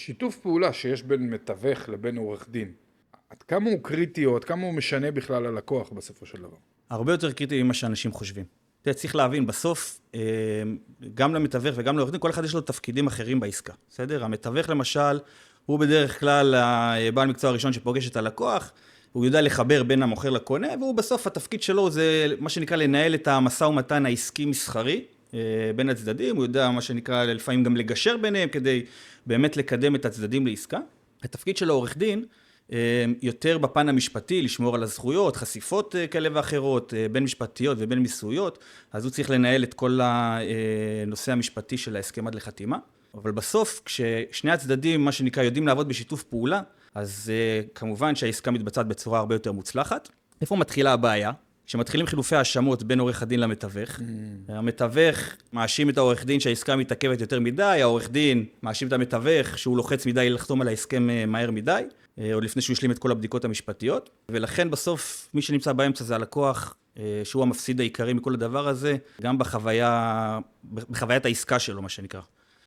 שיתוף פעולה שיש בין מתווך לבין עורך דין, עד כמה הוא קריטי או עד כמה הוא משנה בכלל ללקוח בסופו של דבר? הרבה יותר קריטי ממה שאנשים חושבים. אתה צריך להבין, בסוף, גם למתווך וגם לעורך דין, כל אחד יש לו תפקידים אחרים בעסקה. בסדר? המתווך למשל, הוא בדרך כלל הבעל מקצוע הראשון שפוגש את הלקוח, הוא יודע לחבר בין המוכר לקונה, והוא בסוף התפקיד שלו זה מה שנקרא לנהל את המשא ומתן העסקי-מסחרי בין הצדדים, הוא יודע מה שנקרא לפעמים גם לגשר ביניהם כדי באמת לקדם את הצדדים לעסקה. התפקיד של העורך דין יותר בפן המשפטי, לשמור על הזכויות, חשיפות כאלה ואחרות, בין משפטיות ובין מיסויות, אז הוא צריך לנהל את כל הנושא המשפטי של ההסכם עד לחתימה. אבל בסוף, כששני הצדדים, מה שנקרא, יודעים לעבוד בשיתוף פעולה, אז כמובן שהעסקה מתבצעת בצורה הרבה יותר מוצלחת. איפה מתחילה הבעיה? כשמתחילים חילופי האשמות בין עורך הדין למתווך, המתווך מאשים את העורך דין שהעסקה מתעכבת יותר מדי, העורך דין מאשים את המתווך שהוא לוחץ מדי לחתום על ההסכם מהר מדי, עוד לפני שהוא השלים את כל הבדיקות המשפטיות, ולכן בסוף מי שנמצא באמצע זה הלקוח, שהוא המפסיד העיקרי מכל הדבר הזה, גם בחוויית העסקה שלו, מה שנקרא.